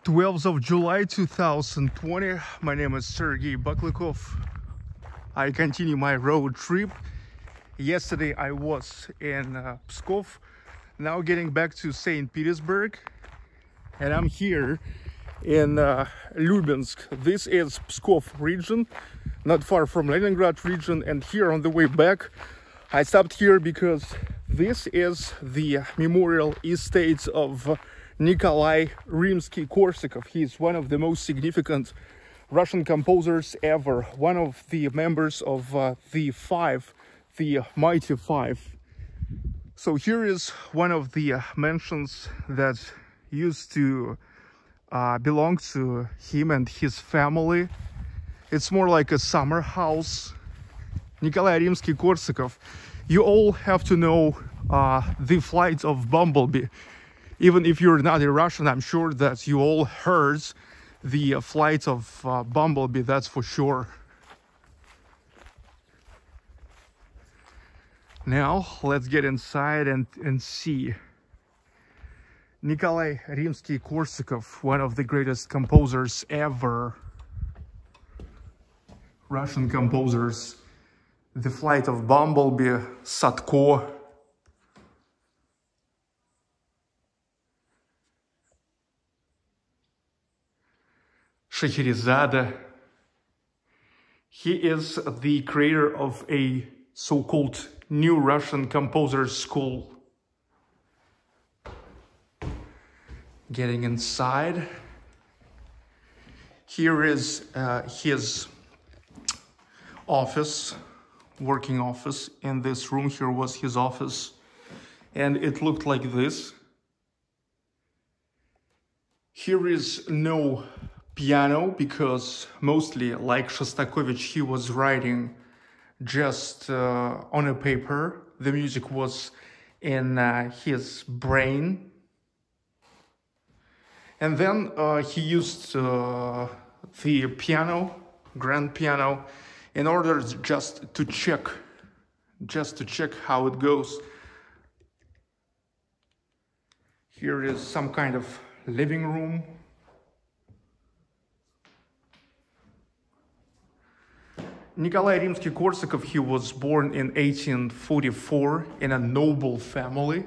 12th of July 2020. My name is Sergey Baklikov. I continue my road trip. Yesterday I was in Pskov, now getting back to St. Petersburg, and I'm here in Lyubensk. This is Pskov region, not far from Leningrad region, and here on the way back I stopped here because this is the memorial estate of Nikolai Rimsky-Korsakov. He is one of the most significant Russian composers ever, one of the members of the Mighty Five. So here is one of the mansions that used to belong to him and his family. It's more like a summer house. Nikolai Rimsky-Korsakov. You all have to know the flight of Bumblebee. Even if you're not a Russian, I'm sure that you all heard the flight of Bumblebee, that's for sure. Now, let's get inside and see. Nikolai Rimsky-Korsakov, one of the greatest composers ever. Russian composers. The flight of Bumblebee, Sadko. Scheherazade. He is the creator of a so-called new Russian composers school. Getting inside. Here is his office, working office. In this room here was his office, and it looked like this. Here is no piano, because mostly, like Shostakovich, he was writing just on a paper. The music was in his brain. And then he used the piano, grand piano, in order just to check how it goes. Here is some kind of living room. Nikolai Rimsky-Korsakov, he was born in 1844 in a noble family.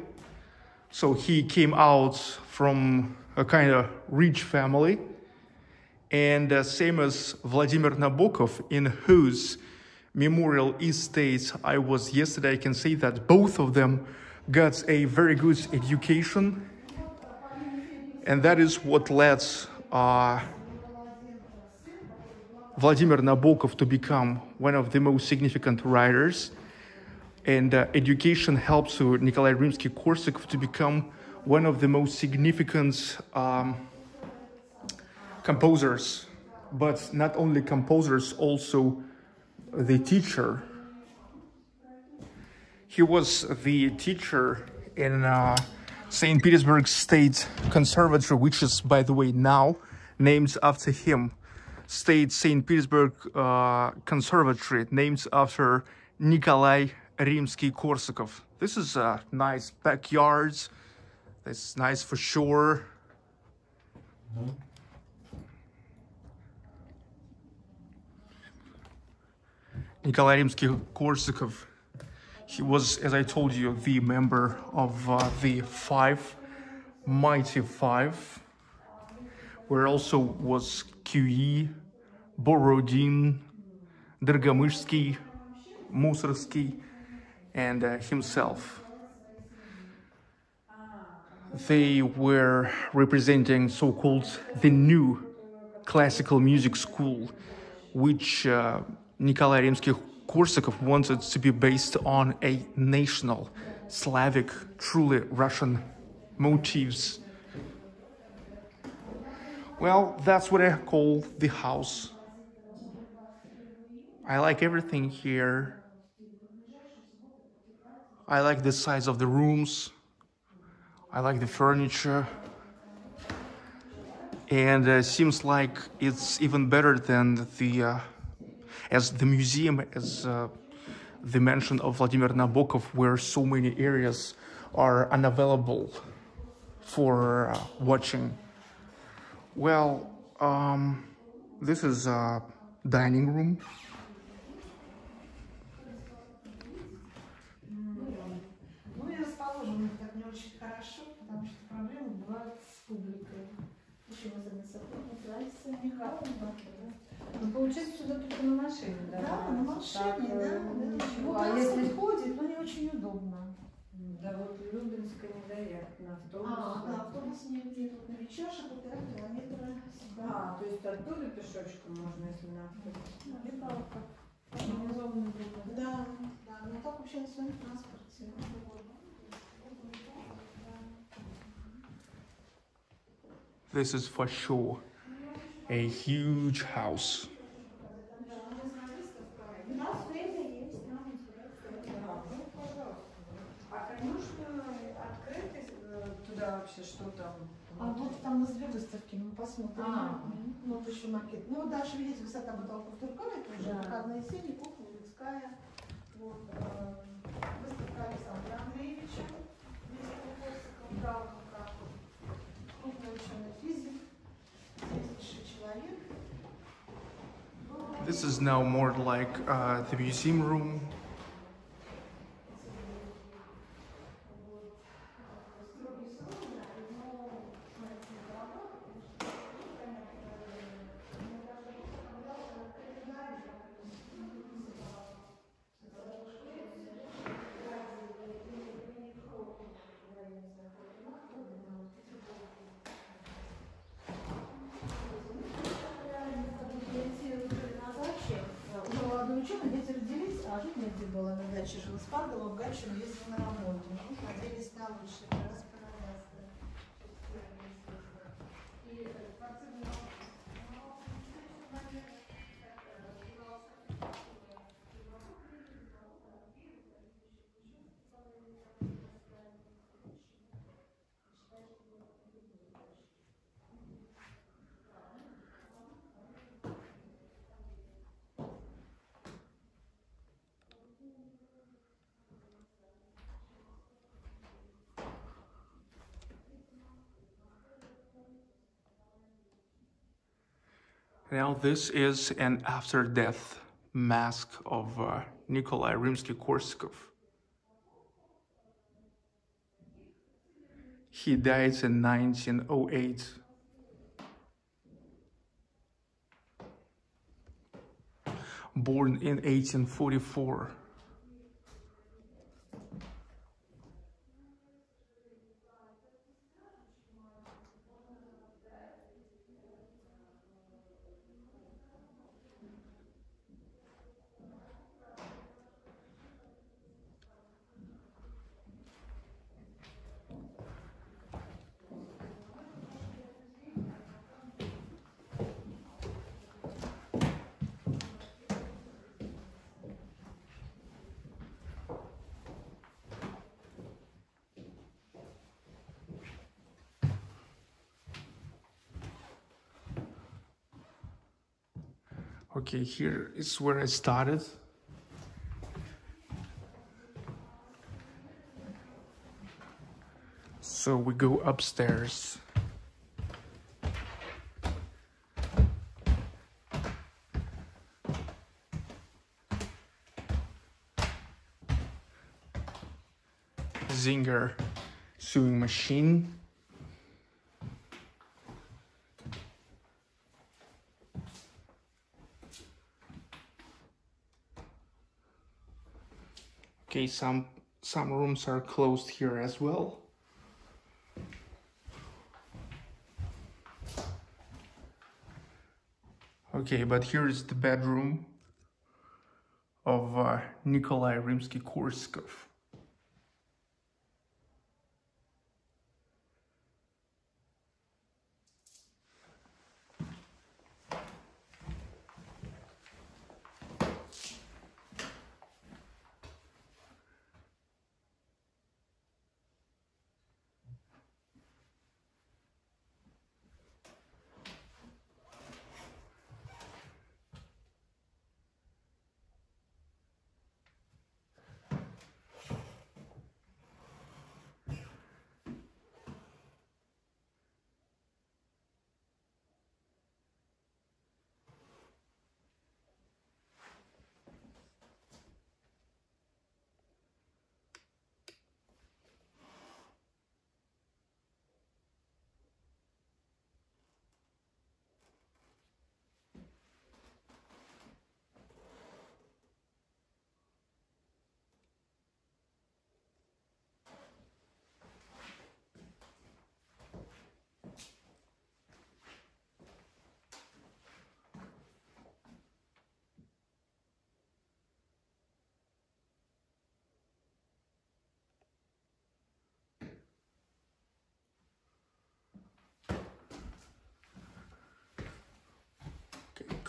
So he came out from a kind of rich family. And same as Vladimir Nabokov, in whose memorial estate I was yesterday, I can say that both of them got a very good education. And that is what led Vladimir Nabokov to become one of the most significant writers, and education helps Nikolai Rimsky-Korsakov to become one of the most significant composers, but not only composers, also the teacher. He was the teacher in St. Petersburg State Conservatory, which is, by the way, now named after him. State St. Petersburg Conservatory, named after Nikolai Rimsky-Korsakov. This is a nice backyard. That's nice for sure. Nikolai Rimsky-Korsakov, he was, as I told you, the member of the Mighty Five, where also was QE, Borodin, Dragomyrsky, Musorsky, and himself. They were representing so-called the new classical music school, which Nikolai Rimsky-Korsakov wanted to be based on a national, Slavic, truly Russian motifs. Well, that's what I call the house. I like everything here. I like the size of the rooms. I like the furniture. And seems like it's even better than as the museum, as the mansion of Vladimir Nabokov, where so many areas are unavailable for watching. Well, this is a dining room. Ну и расположены так не очень хорошо, потому что проблемы бывают с публикой. Еще особенно сотрудник Лариса Михайловна. Ну, получается, сюда только на машине, да? Да, на машине, так, да. ничего. Ну, А если ходит, но не очень удобно. до вот Lyubenska не доехать на автобус? На автобус нет, вот на вечерших 1,5 километра сюда. То есть оттуда пешочком можно, если на автобус? Либо как. Неудобно. Да, но так вообще на своем транспорте. This is for sure a huge house. Туда вообще что там? Вот там у нас 2 выставки, мы посмотрим. Вот еще макет. Ну, вот дальше, видите, высота потолков турковой, уже входные сени, кухня людская. Вот, выставка Александра Андреевича Римсky-Korsakov, крупный ученый физик, известнейший человек. This is now more like the museum room. Ученые, дети родились, а жить негде было. На даче жил с Павловым, в Гатчину ездил на работу. Ну, надеялись на лучшее, как раз порадостно. Now this is an after-death mask of Nikolai Rimsky-Korsakov. He died in 1908. Born in 1844. Okay, here is where I started. So we go upstairs. Zinger sewing machine. Okay, some rooms are closed here as well. Okay, but here is the bedroom of Nikolai Rimsky-Korsakov.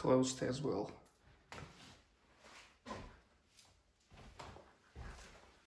closed as well.